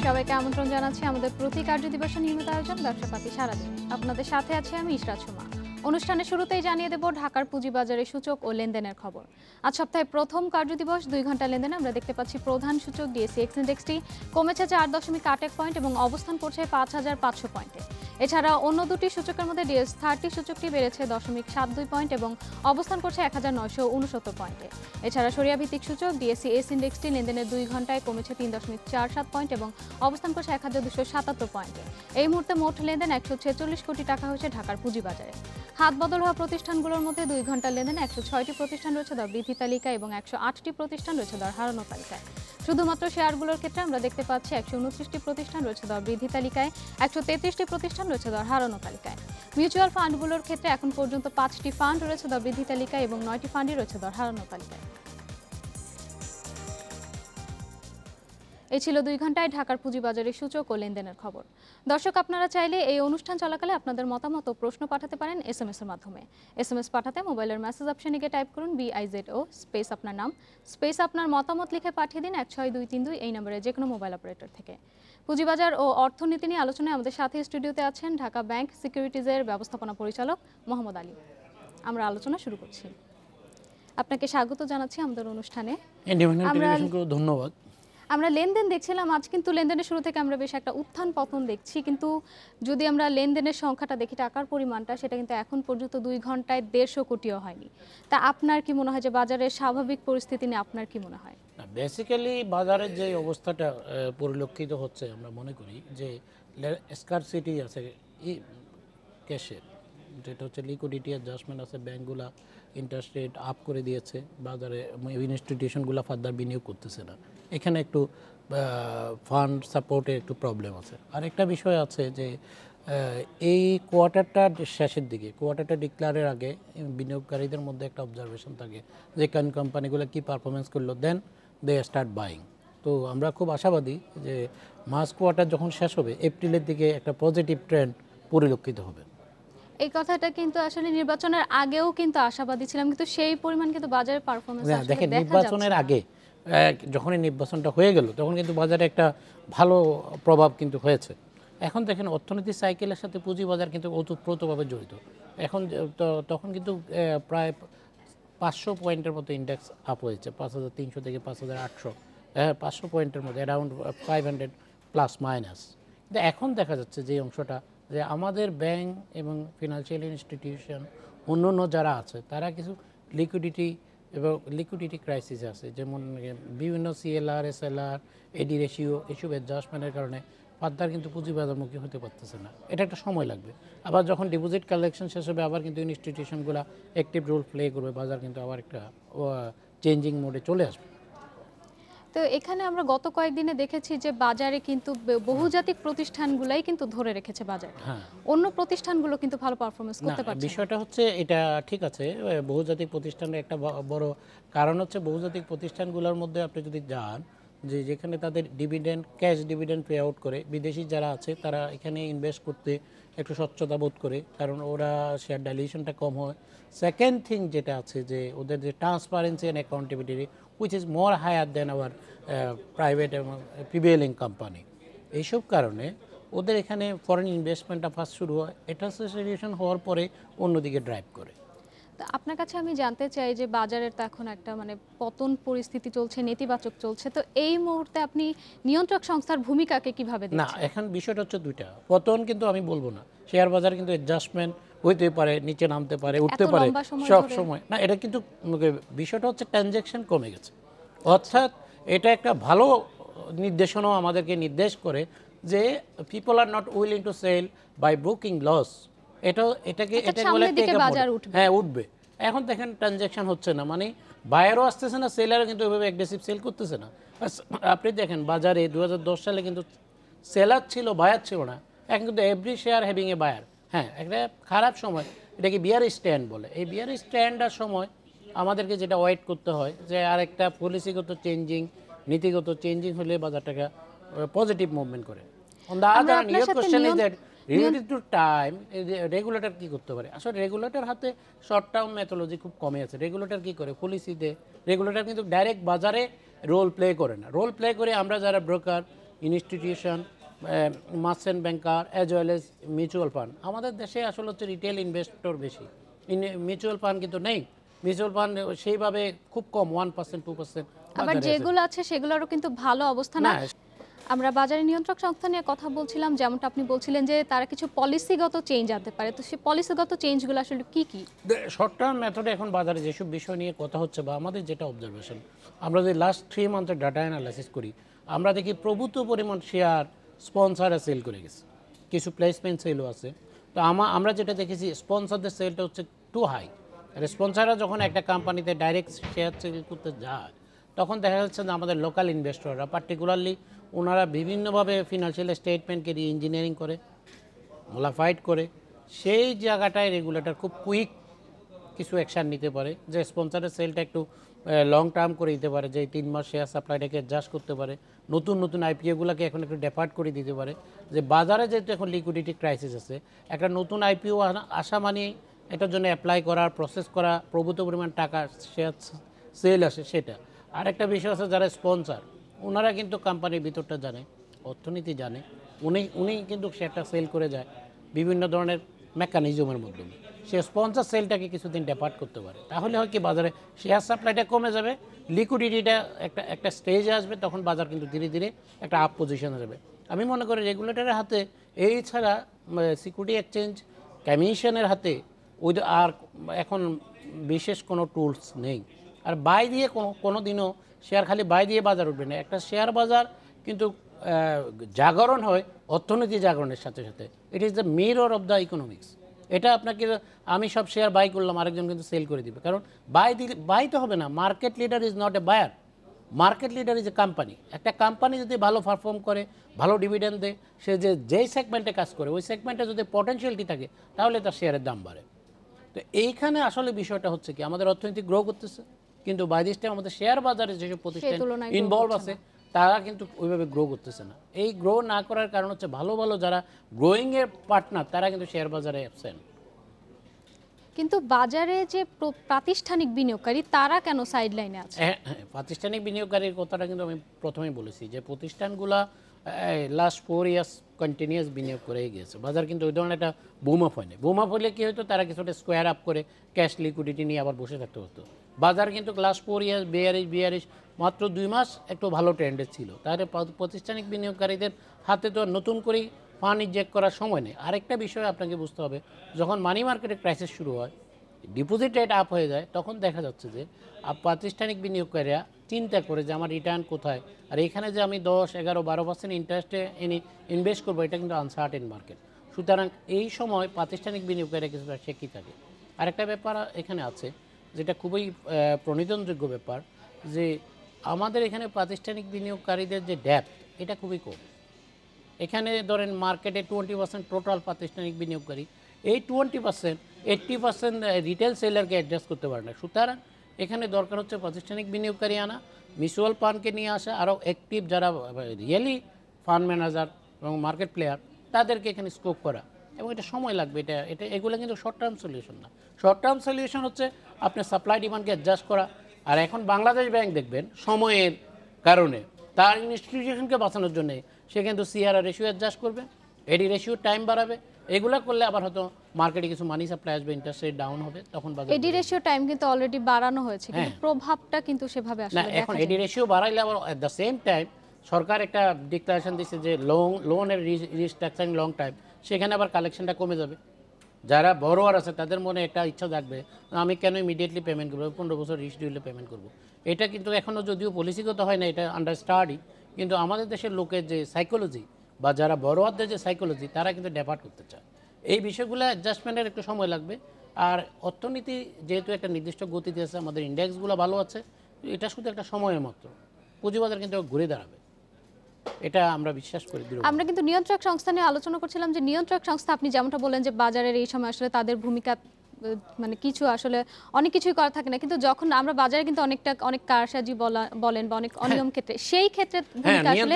সবাইকে আমন্ত্রণ জানাচ্ছি আমাদের প্রতি কার্য দিবসের নিয়মিত আয়োজন ব্যবসাপাতি সারাদিন। আপনাদের সাথে আছি আমি ইশরাত সুমা। অনুষ্ঠানের শুরুতেই জানিয়ে দেব ঢাকার পুঁজিবাজারের সূচক ও লেনদেনের খবর। আজ সপ্তাহের প্রথম কার্যদিবস 2 ঘন্টা লেনদেনে আমরা দেখতে পাচ্ছি প্রধান সূচক ডিএসইএক্স ইন্ডেক্সটি কমেছে 4.81 পয়েন্ট এবং অবস্থান করছে 5,500 পয়েন্টে। এছাড়া অন্য দুটি সূচকের মধ্যে ডিএস30 সূচকটি বেড়েছে 0.72 পয়েন্ট এবং অবস্থান করছে 1,969 পয়েন্টে। এছাড়া সরিয়া ভিত্তিক সূচক ডিএসইএস ইন্ডেক্সটি লেনদেনের 2 ঘন্টায় কমেছে 3.47 পয়েন্ট এবং অবস্থান করছে 1,277 পয়েন্টে। এই মুহূর্তে মোট লেনদেন 146 কোটি টাকা হয়েছে ঢাকার পুঁজিবাজারে। হাত বদল হওয়া প্রতিষ্ঠানগুলোর মধ্যে 2 ঘন্টার লেনদেনে 106টি প্রতিষ্ঠান রয়েছে দর বৃদ্ধি তালিকায় এবং 108টি প্রতিষ্ঠান রয়েছে দর হারানো তালিকায়। শুধুমাত্র শেয়ারগুলোর ক্ষেত্রে আমরা দেখতে পাচ্ছি 129টি প্রতিষ্ঠান রয়েছে দর বৃদ্ধি তালিকায়, 133টি প্রতিষ্ঠান রয়েছে দর হারানো তালিকায়। মিউচুয়াল ফান্ডগুলোর ক্ষেত্রে এখন পর্যন্ত 5টি ফান্ড রয়েছে দর বৃদ্ধি তালিকায় এবং 9টি ফান্ডই রয়েছে দর হারানো তালিকায়। এই ছিল 2 ঘন্টায় ঢাকার পুঁজিবাজারের সূচক ও লেনদেনের খবর। দর্শক, আপনারা চাইলে এই অনুষ্ঠান চলাকালে আপনাদের মতামত ও প্রশ্ন পাঠাতে পারেন এসএমএস এর মাধ্যমে। এসএমএস পাঠাতে মোবাইলের মেসেজ অপশনে গিয়ে টাইপ করুন BIZO স্পেস আপনার নাম স্পেস আপনার মতামত লিখে পাঠিয়ে দিন 16232 এই নম্বরে যে কোনো মোবাইল অপারেটর থেকে। পুঁজিবাজার ও অর্থনীতি নিয়ে আলোচনায় আমাদের সাথে স্টুডিওতে আছেন ঢাকা ব্যাংক সিকিউরিটিজের ব্যবস্থাপনা পরিচালক মোহাম্মদ আলী। আমরা আলোচনা শুরু করছি। আপনাকে স্বাগত জানাচ্ছি আমাদের অনুষ্ঠানে। ধন্যবাদ। আমরা লেনদেন দেখছিলাম, আজ কিন্তু লেনদেনের শুরু থেকে আমরা বেশ একটা উত্থান পতন দেখছি, কিন্তু যদি আমরা লেনদেনের সংখ্যাটা দেখি, টাকার পরিমাণটা, সেটা কিন্তু এখন পর্যন্ত 2 ঘন্টায় 150 কোটিও হয়নি। তা আপনার কি মনে হয় যে বাজারের স্বাভাবিক পরিস্থিতি নিয়ে আপনার কি মনে হয়? বেসিক্যালি বাজারের যে অবস্থাটা পরিলক্ষিত হচ্ছে, আমরা মনে করি যে স্কারসিটি আছে ক্যাশের, যেটা হচ্ছে লিকুইডিটি অ্যাডজাস্টমেন্ট আছে, ব্যাঙ্কগুলা ইন্টারেস্ট রেট আপ করে দিয়েছে, বাজারে ইনস্টিটিউশনগুলো ফার্দার বিনিয়োগ করতেছে না, এখানে একটু ফান্ড সাপোর্টের একটু প্রবলেম আছে। আর একটা বিষয় আছে যে এই কোয়ার্টারটার শেষের দিকে, কোয়ার্টারটা ডিক্লারের আগে বিনিয়োগকারীদের মধ্যে একটা অবজারভেশন থাকে যে কোম্পানিগুলো কী পারফরমেন্স করলো, দেন দে স্টার্ট বাইং। তো আমরা খুব আশাবাদী যে মার্চ কোয়ার্টার যখন শেষ হবে, এপ্রিলের দিকে একটা পজিটিভ ট্রেন্ড পরিলক্ষিত হবে। এই কথাটা কিন্তু আসলে নির্বাচনের আগেও কিন্তু আশাবাদী ছিলাম, কিন্তু সেই পরিমাণ কিন্তু বাজারের পারফরম্যান্স আসলে দেখেন, নির্বাচনের আগে যখনই নির্বাচনটা হয়ে গেল তখন কিন্তু বাজারে একটা ভালো প্রভাব কিন্তু হয়েছে। এখন দেখেন, অর্থনৈতিক সাইকেলের সাথে পুঁজিবাজার কিন্তু ওতপ্রোতভাবে জড়িত। এখন তখন কিন্তু প্রায় 500 পয়েন্টের মতো ইন্ডেক্স আপ হয়েছে, 5,300 থেকে 5,800, 500 পয়েন্টের মধ্যে, অ্যারাউন্ড 500 প্লাস মাইনাস। কিন্তু এখন দেখা যাচ্ছে যে অংশটা, যে আমাদের ব্যাংক এবং ফিনান্সিয়াল ইনস্টিটিউশন অন্য যারা আছে তারা কিছু লিকুইডিটি ক্রাইসিস আছে, যেমন বিভিন্ন CLR, SLR, এডি রেশিও, এসব অ্যাডজাস্টমেন্টের কারণে ফার্দার কিন্তু পুঁজিবাজারমুখী হতে পারতেছে না। এটা একটা সময় লাগবে। আবার যখন ডিপোজিট কালেকশন শেষ হবে, আবার কিন্তু ইনস্টিটিউশনগুলো অ্যাক্টিভ রোল প্লে করবে, বাজার কিন্তু আবার একটা চেঞ্জিং মোডে চলে আসবে। তো এখানে আমরা গত কয়েকদিনে দেখেছি যে বাজারে কিন্তু বহুজাতিক প্রতিষ্ঠানগুলাই কিন্তু ধরে রেখেছে বাজারে, অন্য প্রতিষ্ঠানগুলো কিন্তু ভালো পারফরমেন্স করতে পারছে। বিষয়টা হচ্ছে এটা ঠিক আছে, বহুজাতিক প্রতিষ্ঠানের একটা বড় কারণ হচ্ছে বহুজাতিক প্রতিষ্ঠানগুলোর মধ্যে আপনি যদি যান, যেখানে তাদের dividend, cash dividend pay out করে, বিদেশি যারা আছে তারা এখানে ইনভেস্ট করতে একটু স্বচ্ছতা বোধ করে, কারণ ওরা শেয়ার ডাইলিউশনটা কম হয়। সেকেন্ড থিং যেটা আছে যে ওদের যে transparency and accountability which is more higher than our private এবং prevailing company। এইসব কারণে ওদের এখানে ফরেন ইনভেস্টমেন্টটা ফার্স্ট শুরু হয়, এটা সিচুয়েশন হওয়ার পরে অন্যদিকে ড্রাইভ করে। তো আপনার কাছে আমি জানতে চাই যে বাজারের তো এখন একটা পতন পরিস্থিতি চলছে, নেতিবাচক চলছে, তো এই মুহূর্তে আপনি নিয়ন্ত্রক সংস্থার ভূমিকাকে কিভাবে দেখছেন? না, এখন বিষয়টা হচ্ছে দুইটা। পতন কিন্তু আমি বলবো না, শেয়ার বাজার কিন্তু অ্যাডজাস্টমেন্ট হইতে পারে, নিচে নামতে পারে, উঠতে পারে সব সময় না। এটা কিন্তু বিষয়টা হচ্ছে ট্রানজ্যাকশন কমে গেছে, অর্থাৎ এটা একটা ভালো নির্দেশনাও আমাদেরকে নির্দেশ করে যে people are not willing to sell by booking loss. এটাকে বলে হ্যাঁ উঠবে। এখন দেখেন ট্রানজ্যাকশন হচ্ছে না, মানে বায়ারও আসতেছে না, সেলারও কিন্তু ওইভাবে অ্যাগ্রেসিভ সেল করতেছে না। আপনি দেখেন বাজারে 2010 সালে কিন্তু সেলার ছিল, বায়ার ছিল না। এখন কিন্তু every share having a buyer. হ্যাঁ, একটা খারাপ সময়, এটাকে বিয়ার স্ট্যান্ড বলে। এই বিয়ার স্ট্যান্ডার সময় আমাদেরকে যেটা ওয়েট করতে হয় যে আরেকটা পলিসিগত চেঞ্জিং, নীতিগত চেঞ্জিং হলে বাজারটাকে পজিটিভ মুভমেন্ট করে। On the other hand, your question is that related to time, regulator কি করতে পারে? আসলে রেগুলেটর হাতে শর্ট টার্ম মেথোলজি খুব কমে আছে। রেগুলেটর কি করে? পলিসিতে রেগুলেটর কিন্তু ডাইরেক্ট বাজারে রোল প্লে করে না। রোল প্লে করে আমরা যারা broker, institution, merchant banker as well age mutual fund. আমাদের দেশে আসলে হচ্ছে রিটেল ইনভেস্টর বেশি, মিউচুয়াল ফান্ড কিন্তু নেই। মিউচুয়াল ফান্ড সেইভাবে খুব কম, 1% 2%। আবার যেগুলো আছে সেগুলোরও কিন্তু ভালো অবস্থা না। আমরা বাজারে নিয়ন্ত্রক সংস্থা নিয়ে কথা বলছিলাম, যেমনটা আপনি বলছিলেন যে তারা কিছু পলিসিগত চেঞ্জ আনতে পারে, তো সেই পলিসিগত চেঞ্জগুলো আসলে কি কি? শর্ট টার্ম মেথডে এখন বাজারে যেসব বিষয় নিয়ে কথা হচ্ছে বা আমাদের যেটা অবজারভেশন, আমরা যদি লাস্ট 3 মান্থের ডাটা অ্যানালাইসিস করি, আমরা দেখি প্রভূত পরিমাণ শেয়ার স্পন্সাররা সেল করে গেছে, কিছু প্লেসমেন্ট সেলও আছে। তো আমরা যেটা দেখেছি, স্পন্সরদের সেলটা হচ্ছে টু হাই। আর স্পন্সাররা যখন একটা কোম্পানিতে ডাইরেক্ট শেয়ার সেল করতে যায়, তখন দেখা যাচ্ছে যে আমাদের লোকাল ইনভেস্টররা পার্টিকুলারলি ওনারা বিভিন্নভাবে ফিনান্সিয়াল স্টেটমেন্টকে রি-ইঞ্জিনিয়ারিং করে, মোলাফাইড করে, সেই জায়গাটায় রেগুলেটর খুব কুইক কিছু অ্যাকশান নিতে পারে, যে স্পন্সরের সেলটা একটু লং টার্ম করে দিতে পারে, যে 3 মাস শেয়ার সাপ্লাইটাকে অ্যাডজাস্ট করতে পারে, নতুন নতুন আইপিওগুলোকে এখন একটু ডেফার্ট করে দিতে পারে। যে বাজারে যেহেতু এখন লিকুইডিটি ক্রাইসিস আছে, একটা নতুন আইপিও আসা মানে এটার জন্য অ্যাপ্লাই করার প্রসেস করা, প্রভূত পরিমাণ টাকা শেয়ার সেল আসে সেটা। আর একটা বিষয় আছে, যারা স্পন্সর ওনারা কিন্তু কোম্পানির ভিতরটা জানে, অর্থনীতি জানে, উনি কিন্তু শেয়ারটা সেল করে যায় বিভিন্ন ধরনের মেকানিজমের মাধ্যমে। সে স্পন্সর সেলটাকে কিছুদিন ডেপার্ট করতে পারে, তাহলে হয় কি বাজারে শেয়ার সাপ্লাইটা কমে যাবে, লিকুইডিটিটা একটা স্টেজে আসবে, তখন বাজার কিন্তু ধীরে ধীরে একটা আপ পজিশনে যাবে। আমি মনে করি রেগুলেটরের হাতে এই ছাড়া সিকিউরিটি এক্সচেঞ্জ কমিশনের হাতে ওই আর এখন বিশেষ কোনো টুলস নেই। আর বাই দিয়ে কোনো দিনও শেয়ার খালি বাই দিয়ে বাজার উঠবে না। একটা শেয়ার বাজার কিন্তু জাগরণ হয় অর্থনীতি জাগরণের সাথে সাথে। It is the mirror of the economics. এটা আপনাকে, আমি সব শেয়ার বাই করলাম, আরেকজন কিন্তু সেল করে দিবে, কারণ বাই তো হবে না। Market leader is not a buyer, market leader is a company. একটা কোম্পানি যদি ভালো পারফর্ম করে, ভালো ডিভিডেন্ড দেয়, সে যেই সেগমেন্টে কাজ করে ওই সেগমেন্টে যদি পটেনশিয়ালিটি থাকে, তাহলে তার শেয়ারের দাম বাড়ে। তো এইখানে আসলে বিষয়টা হচ্ছে কি, আমাদের অর্থনীতি গ্রো করতেছে, কিন্তু বাই দিস টাইম আমাদের শেয়ার বাজারে যেসব প্রতিষ্ঠান ইনভলভ আছে তারা কিন্তু ওইভাবে গ্রো করতেছে না। এই গ্রো না করার কারণ হচ্ছে ভালো ভালো যারা গ্রোয়িংয়ের পার্টনার তারা কিন্তু শেয়ার বাজারে অ্যাবসেন্ট। কিন্তু বাজারে যে প্রাতিষ্ঠানিক বিনিয়োগকারী তারা কেন সাইডলাইনে আছে? হ্যাঁ, প্রাতিষ্ঠানিক বিনিয়োগকারীর কথাটা কিন্তু আমি প্রথমেই বলেছি, যে প্রতিষ্ঠানগুলা লাস্ট 4 ইয়ার্স কন্টিনিউয়াস বিনিয়োগ করেই গিয়েছে। বাজার কিন্তু ওই ধরনের একটা বুম আপ হয়নি। বুম আপ হলে কী হতো, তারা কিছুটা স্কোয়ার আপ করে ক্যাশ লিকুইডিটি নিয়ে আবার বসে থাকতে হতো। বাজার কিন্তু লাস্ট 4 ইয়ার্স বিয়ারিশ মাত্র 2 মাস একটু ভালো ট্রেন্ডে ছিল। তাহলে প্রাতিষ্ঠানিক বিনিয়োগকারীদের হাতে তো নতুন করেই ফান্ড ইনজেক্ট করার সময় নেই। আরেকটা বিষয় আপনাকে বুঝতে হবে, যখন মানি মার্কেটে ক্রাইসিস শুরু হয়, ডিপোজিট রেট আপ হয়ে যায়, তখন দেখা যাচ্ছে যে প্রাতিষ্ঠানিক বিনিয়োগকারীরা চিন্তা করে যে আমার রিটার্ন কোথায়, আর এখানে যে আমি 10, 11, 12% ইন্টারেস্টে ইনভেস্ট করবো, এটা কিন্তু আনসার্টেন মার্কেট। সুতরাং এই সময় প্রাতিষ্ঠানিক বিনিয়োগকারীরা কিছুটা শেকি থাকে। আরেকটা ব্যাপার এখানে আছে যেটা খুবই প্রণিধানযোগ্য ব্যাপার, যে আমাদের এখানে প্রাতিষ্ঠানিক বিনিয়োগকারীদের যে ডেপথ, এটা খুবই কম। এখানে ধরেন মার্কেটে 20% টোটাল প্রাতিষ্ঠানিক বিনিয়োগকারী, এই 20% 80% রিটেল সেলারকে অ্যাডজাস্ট করতে পারে না। সুতরাং এখানে দরকার হচ্ছে প্রাতিষ্ঠানিক বিনিয়োগকারী আনা, মিউচুয়াল ফান্ডকে নিয়ে আসা, আরও অ্যাক্টিভ যারা রিয়েলি ফান্ড ম্যানেজার এবং মার্কেট প্লেয়ার, তাদেরকে এখানে স্কোপ করা, এবং এটা সময় লাগবে। এগুলো কিন্তু শর্ট টার্ম সলিউশন না। শর্ট টার্ম সলিউশন হচ্ছে আপনার সাপ্লাই ডিমান্ডকে অ্যাডজাস্ট করা। আর এখন বাংলাদেশ ব্যাংক দেখবেন সময়ের কারণে তার ইনস্টিটিউশনকে বাঁচানোর জন্য সে কিন্তু সিআরআর রেশিও অ্যাডজাস্ট করবে, এডি রেশিও টাইম বাড়াবে। এগুলো করলে আবার হয়তো মার্কেটে কিছু মানি সাপ্লাই আসবে, ইন্টারেস্ট রেট ডাউন হবে, তখন বাজার এডি রেশিও টাইম কিন্তু অলরেডি বাড়ানো হয়েছে, কিন্তু প্রভাবটা কিন্তু সেভাবে আসলে না। এখন এডি রেশিও বাড়াইলে আবার এট দ্য সেম টাইম সরকার একটা ডিক্লারেশন দিচ্ছে যে লোনের রিস্ট্রাকচারিং লং টাইম, সেখানে আবার কালেকশনটা কমে যাবে। যারা বড়োয়ার আছে তাদের মনে একটা ইচ্ছা থাকবে, আমি কেন ইমিডিয়েটলি পেমেন্ট করবো, 15 বছর রিস্ট পেমেন্ট করবো। এটা কিন্তু এখনও যদিও পলিসিগত হয় না, এটা আন্ডার স্টাডি, কিন্তু আমাদের দেশের লোকের যে সাইকোলজি বা যারা বড়োয়ারদের যে সাইকোলজি, তারা কিন্তু ডেপার্ট করতে চায়। এই বিষয়গুলো অ্যাডজাস্টমেন্টের একটু সময় লাগবে। আর অর্থনীতি যেহেতু একটা নির্দিষ্ট গতিতে আছে, আমাদের ইন্ডেক্সগুলো ভালো আছে, এটা শুধু একটা সময়ের মাত্র, পুঁজিবাজার কিন্তু ঘুরে দাঁড়াবে, এটা আমরা বিশ্বাস করি। আমরা কিন্তু নিয়ন্ত্রক সংস্থা নিয়ে আলোচনা করছিলাম, যে নিয়ন্ত্রক সংস্থা আপনি যেমনটা বলেন যে বাজারের এই সময় আসলে তাদের ভূমিকা মানে কিছু আসলে অনেক কিছুই করা থাকে না, কিন্তু যখন আমরা বাজারে কিন্তু অনেক কারসাজি বলেন বা অনেক অনিয়ম ক্ষেত্রে, সেই ক্ষেত্রে ভূমিকা আসলে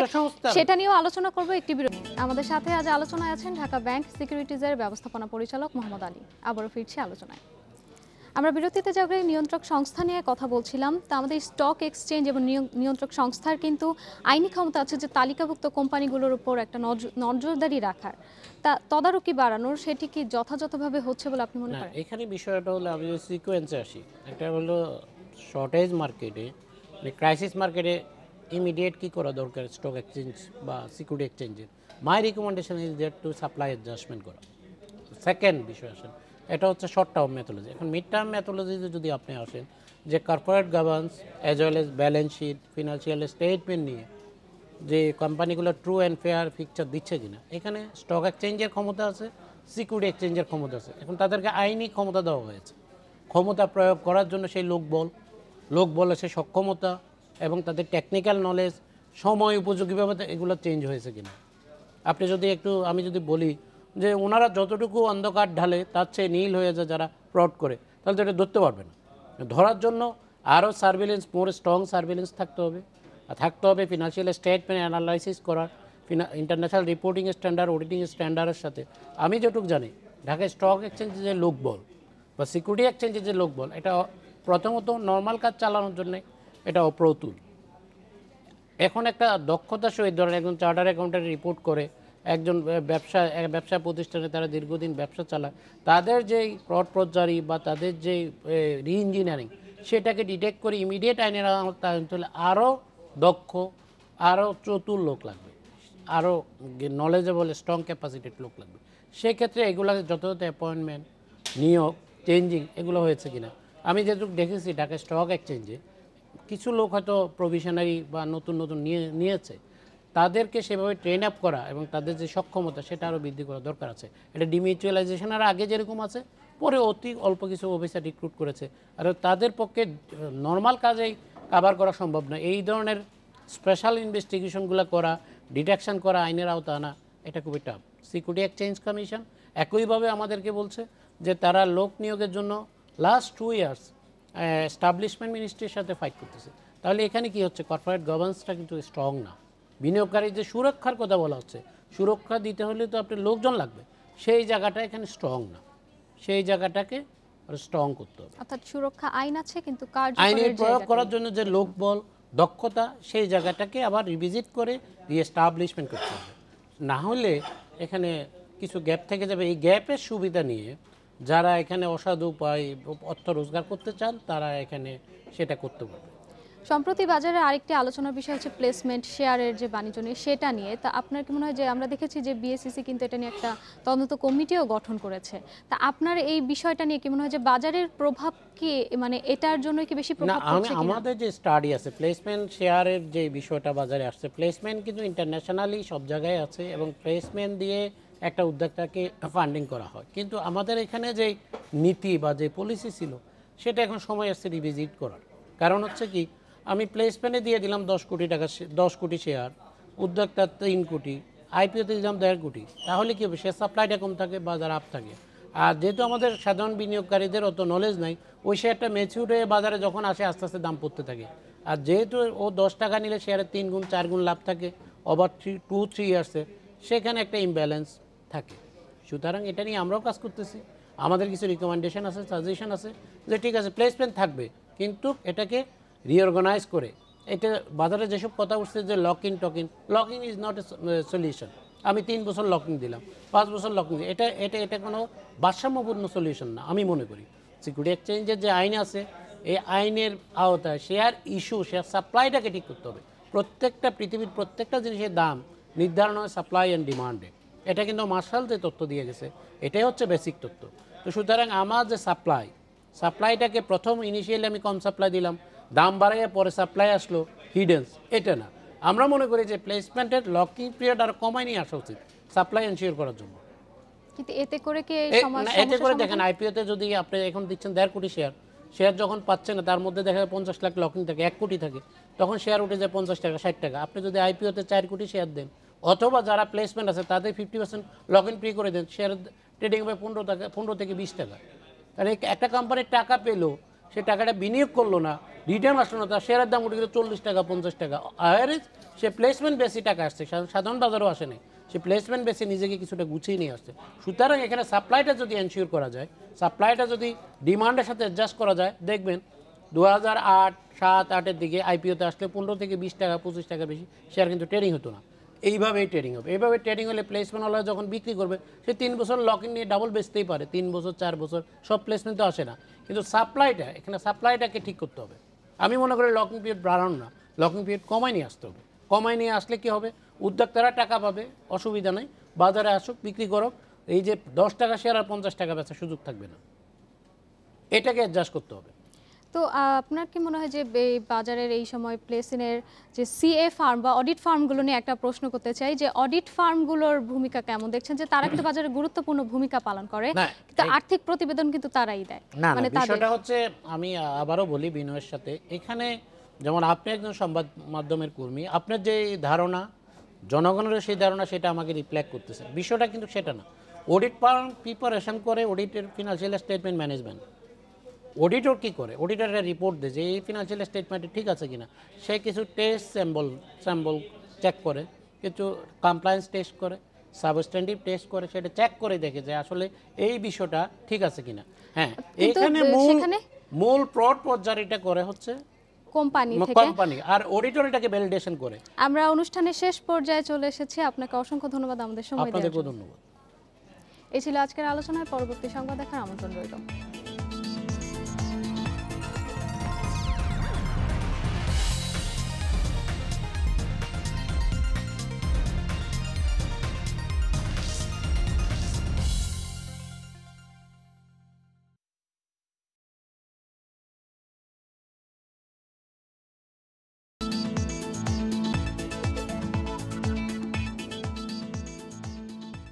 সেটা নিয়েও আলোচনা করবো একটি বিরতি। আমাদের সাথে আজ আলোচনায় আছেন ঢাকা ব্যাংক সিকিউরিটিজের ব্যবস্থাপনা পরিচালক মোহাম্মদ আলী। আবারও ফিরছি আলোচনায়। আমরা বিরতিতে যাবে নিয়ন্ত্রক সংস্থা নিয়ে কথা বলছিলাম। তা আমাদের স্টক এক্সচেঞ্জ এবং নিয়ন্ত্রক সংস্থার কিন্তু আইনি ক্ষমতা আছে যে তালিকাভুক্ত কোম্পানিগুলোর উপর একটা নজরদারি রাখার, তা তদারকি বাড়ানোর, সেটি কি যথাযথভাবে হচ্ছে বলে আপনি মনে না, করেন? এখানে বিষয়টা হলো আমি যদি সিকোয়েন্সে আসি, একটা হলো শর্টেজ মার্কেটে, ক্রাইসিস মার্কেটে ইমিডিয়েট কি করা দরকার স্টক এক্সচেঞ্জ বা সিকিউরিটি এক্সচেঞ্জের। My recommendation is there to supply adjustment করা। সেকেন্ড বিষয় আসেন, এটা হচ্ছে শর্ট টার্ম মেথোলজি। এখন মিড টার্ম মেথোলজিতে যদি আপনি আসেন, যে corporate governance as well as balance sheet, financial statement নিয়ে যে কোম্পানিগুলো ট্রু অ্যান্ড ফেয়ার পিকচার দিচ্ছে কিনা, এখানে স্টক এক্সচেঞ্জের ক্ষমতা আছে, সিকিউরিটি এক্সচেঞ্জের ক্ষমতা আছে। এখন তাদেরকে আইনি ক্ষমতা দেওয়া হয়েছে, ক্ষমতা প্রয়োগ করার জন্য সেই লোকবল আছে, সক্ষমতা এবং তাদের টেকনিক্যাল নলেজ সময় উপযোগীভাবে এগুলো চেঞ্জ হয়েছে কিনা। আপনি যদি আমি যদি বলি যে ওনারা যতটুকু অন্ধকার ঢালে তার চেয়ে নীল হয়ে যায় যারা ফ্রড করে, তাহলে তো এটা ধরতে পারবে না। ধরার জন্য আরও সার্ভিলেন্স, মোর স্ট্রং সার্ভিলেন্স থাকতে হবে। ফিনান্সিয়াল স্টেটমেন্ট অ্যানালাইসিস করার, ইন্টারন্যাশনাল রিপোর্টিং স্ট্যান্ডার্ড, অডিটিং স্ট্যান্ডার্ডের সাথে। আমি যেটুকু জানি, ঢাকা স্টক এক্সচেঞ্জে যে লোকবল বা সিকিউরিটি এক্সচেঞ্জে যে লোকবল, এটা প্রথমত নর্মাল কাজ চালানোর জন্য এটা অপ্রতুল। এখন একটা দক্ষতার সহিত ধরেন একজন চার্টার অ্যাকাউন্টেন্ট রিপোর্ট করে, একজন ব্যবসা প্রতিষ্ঠানে তারা দীর্ঘদিন ব্যবসা চালায়, তাদের যেই ফ্রড প্রচারী বা তাদের যেই রি ইঞ্জিনিয়ারিং, সেটাকে ডিটেক্ট করে ইমিডিয়েট আইনের আওতায় আনতে হলে আরও দক্ষ, আরও চতুর লোক লাগবে, আরও নলেজেবল স্ট্রং ক্যাপাসিটেড লোক লাগবে। সেক্ষেত্রে এগুলোকে যথাযথ অ্যাপয়েন্টমেন্ট, নিয়োগ, চেঞ্জিং এগুলো হয়েছে কিনা। আমি যেটুকু দেখেছি ঢাকা স্টক এক্সচেঞ্জে কিছু লোক হয়তো প্রভিশনারি বা নতুন নিয়েছে, তাদেরকে সেভাবে ট্রেন আপ করা এবং তাদের যে সক্ষমতা সেটা আরও বৃদ্ধি করা দরকার আছে। এটা ডিমিউচুয়ালাইজেশনের আগে যেরকম আছে, পরে অতি অল্প কিছু অফিসার রিক্রুট করেছে, আর তাদের পক্ষে নর্মাল কাজেই কাভার করা সম্ভব না। এই ধরনের স্পেশাল ইনভেস্টিগেশনগুলো করা, ডিটেকশন করা, আইনের আওতা আনা, এটা খুবই টাফ। সিকিউরিটি এক্সচেঞ্জ কমিশন একইভাবে আমাদেরকে বলছে যে তারা লোক নিয়োগের জন্য লাস্ট 2 ইয়ার্স এস্টাবলিশমেন্ট মিনিস্ট্রির সাথে ফাইট করতেছে। তাহলে এখানে কি হচ্ছে, কর্পোরেট গভর্নেন্সটা কিন্তু স্ট্রং না। বিনিয়োগকারী যে সুরক্ষার কথা বলা হচ্ছে, সুরক্ষা দিতে হলে তো আপনার লোকজন লাগবে, সেই জায়গাটা এখানে স্ট্রং না। সেই জায়গাটাকে স্ট্রং করতে হবে। অর্থাৎ সুরক্ষা আইন আছে কিন্তু আইনের প্রয়োগ করার জন্য যে লোকবল, দক্ষতা, সেই জায়গাটাকে আবার রিভিজিট করে রিএস্টাবলিশমেন্ট করতে হবে। না হলে এখানে কিছু গ্যাপ থেকে যাবে। এই গ্যাপের সুবিধা নিয়ে যারা এখানে অসাধু উপায় অর্থ রোজগার করতে চান, তারা এখানে সেটা করতে পারবে। সম্প্রতি বাজারে আরেকটি আলোচনার বিষয় হচ্ছে প্লেসমেন্ট শেয়ারের যে বাণিজ্য নিয়ে, সেটা নিয়ে। তা আপনার কি মনে হয় যে আমরা দেখেছি যে বিএসইসি কিন্তু এটা নিয়ে একটা তদন্ত কমিটিও গঠন করেছে, তা আপনার এই বিষয়টা নিয়ে কি মনে হয় যে বাজারের প্রভাব কি, মানে এটার জন্য কি বেশি প্রভাব পড়ছে কিনা? আমাদের যে স্টাডি আছে প্লেসমেন্ট শেয়ারের যে বিষয়টা বাজারে আসছে, প্লেসমেন্ট কিন্তু ইন্টারন্যাশনালি সব জায়গায় আছে এবং প্লেসমেন্ট দিয়ে একটা উদ্যোক্তাকে ফান্ডিং করা হয়। কিন্তু আমাদের এখানে যে নীতি বা যে পলিসি ছিল, সেটা এখন সময় আসছে রিভিজিট করার। কারণ হচ্ছে কি, আমি প্লেসমেন্টে দিয়ে দিলাম 10 কোটি টাকা, 10 কোটি শেয়ার, উদ্যোক্তা 3 কোটি, আইপিওতে দিলাম 1.5 কোটি, তাহলে কি হবে, শেয়ার সাপ্লাইটা কম থাকে, বাজার আপ থাকে। আর যেহেতু আমাদের সাধারণ বিনিয়োগকারীদের অত নলেজ নাই, ওই শেয়ারটা ম্যাচিউর হয়ে বাজারে যখন আসে আস্তে আস্তে দাম পড়তে থাকে। আর যেহেতু ও 10 টাকা নিলে শেয়ারের 3 গুণ 4 গুণ লাভ থাকে ওভার 2-3 ইয়ার্সে, সেখানে একটা ইমব্যালেন্স থাকে। সুতরাং এটা নিয়ে আমরাও কাজ করতেছি। আমাদের কিছু রিকমেন্ডেশন আছে, সাজেশন আছে যে ঠিক আছে প্লেসমেন্ট থাকবে, কিন্তু এটাকে রিঅর্গানাইজ করে। এটা বাজারে যেসব কথা উঠছে যে locking is not a solution. আমি 3 বছর লকিং দিলাম, 5 বছর লকিং দিই, এটা কোনো ভারসাম্যপূর্ণ সলিউশন না আমি মনে করি। সিকিউরিটি এক্সচেঞ্জের যে আইন আছে, এই আইনের আওতায় শেয়ার সাপ্লাইটাকে ঠিক করতে হবে। পৃথিবীর প্রত্যেকটা জিনিসের দাম নির্ধারণ হয় সাপ্লাই অ্যান্ড ডিমান্ডে। এটা কিন্তু মার্শাল যে তথ্য দিয়ে গেছে, এটাই হচ্ছে বেসিক তথ্য। তো সুতরাং আমার যে সাপ্লাইটাকে প্রথম ইনিশিয়ালি আমি কম সাপ্লাই দিলাম, দাম বাড়াইয়া পরে সাপ্লাই আসলো হিডেন্স, এটা না। আমরা মনে করি যে প্লেসমেন্টের লকিং পিরিয়ড আর কমাই নিয়ে আসা উচিত সাপ্লাই এনশিওর করার জন্য। কিন্তু এতে করে কি এতে করে দেখেন আইপিওতে যদি আপনি এখন দিচ্ছেন 1.5 কোটি শেয়ার যখন পাচ্ছেন না, তার মধ্যে দেখা যায় 50 লাখ লকিং থাকে, 1 কোটি থাকে, তখন শেয়ার উঠে যায় 50 টাকা 60 টাকা। আপনি যদি আইপিওতে 4 কোটি শেয়ার দেন, অথবা যারা প্লেসমেন্ট আছে তাদের 50% লকিং ফ্রি করে দেন, শেয়ার ট্রেডিং হবে 15 থেকে 20 টাকা। তাহলে একটা কোম্পানির টাকা পেলো, সে টাকাটা বিনিয়োগ করলো না, রিটার্ন আসলো না, তার শেয়ারের দাম উঠে গেল 40 টাকা 50 টাকা। সে প্লেসমেন্ট বেশি টাকা আসছে, সাধারণ বাজারও আসে নাই। সে প্লেসমেন্ট বেসে নিজেকে কিছুটা গুছিয়ে নিয়ে আসছে। সুতরাং এখানে সাপ্লাইটা যদি এনশিওর করা যায়, সাপ্লাইটা যদি ডিমান্ডের সাথে অ্যাডজাস্ট করা যায়, দেখবেন 2008-7-8-এর দিকে আইপিওতে আসলে 15 থেকে 20 টাকা 25 টাকার বেশি শেয়ার কিন্তু ট্রেডিং হতো না। এইভাবেই ট্রেডিং হবে। এইভাবে ট্রেডিং হলে প্লেসমেন্ট হলে যখন বিক্রি করবে সে 3 বছর লক ইন নিয়ে ডাবল বেচতেই পারে, 3 বছর 4 বছর, সব প্লেসমেন্ট তো আসে না। কিন্তু সাপ্লাইটা, এখানে সাপ্লাইটাকে ঠিক করতে হবে। আমি মনে করি লকিং পিরিয়ড বাড়ানো না, লকিং পিরিয়ড কমায় নিয়ে আসতে হবে। কমায় নিয়ে আসলে কি হবে, উদ্যোক্তারা টাকা পাবে, অসুবিধা নেই, বাজারে আসুক, বিক্রি করুক। এই যে 10 টাকা শেয়ার আর 50 টাকা বেচার সুযোগ থাকবে না, এটাকে অ্যাডজাস্ট করতে হবে। তো আপনার কি মনে হয় যে এই বাজারের এই সময় প্লেসিনের যে সিএ ফার্ম বা অডিট ফার্মগুলো নিয়ে একটা প্রশ্ন করতে চাই, যে অডিট ফার্মগুলোর ভূমিকা কেমন দেখছেন? যে তারা কিন্তু বাজারে গুরুত্বপূর্ণ ভূমিকা পালন করে, কিন্তু আর্থিক প্রতিবেদন কিন্তু তারাই দেয়। না, বিষয়টা হচ্ছে, আমি আবারও বলি বিনয়ের সাথে, এখানে যেমন আপনি একজন সংবাদ মাধ্যমের কর্মী, আপনার যে ধারণা, জনগণের সেই ধারণা, সেটা আমাকে রিফ্লেক্ট করতেছে। বিষয়টা কিন্তু সেটা না। অডিট ফার্ম প্রিপারেশন করে অডিটের ফিনান্সিয়াল স্টেটমেন্ট ম্যানেজমেন্ট। অডিটর কি করে, অডিটররা রিপোর্ট দেয় যে এই ফিনান্সিয়াল স্টেটমেন্টে ঠিক আছে কিনা, সে কিছু টেস্ট স্যাম্বল চেক করে, কিছু কমপ্লায়েন্স টেস্ট করে, সাবস্ট্যান্টিভ টেস্ট করে, সেটা চেক করে দেখে যে আসলে এই বিষয়টা ঠিক আছে কিনা। হ্যাঁ, এখানে মূল প্লট পর্যায়টা করে হচ্ছে কোম্পানি, আর অডিটর এটাকে ভ্যালিডেশন করে। আমরা অনুষ্ঠানের শেষ পর্যায়ে চলে এসেছি। আপনাকে অসংখ্য ধন্যবাদ আমাদের সময় দেওয়ার জন্য। ধন্যবাদ। এই ছিল আজকের আলোচনার। পরবর্তী সংবাদ দেখার আমন্ত্রণ রইল।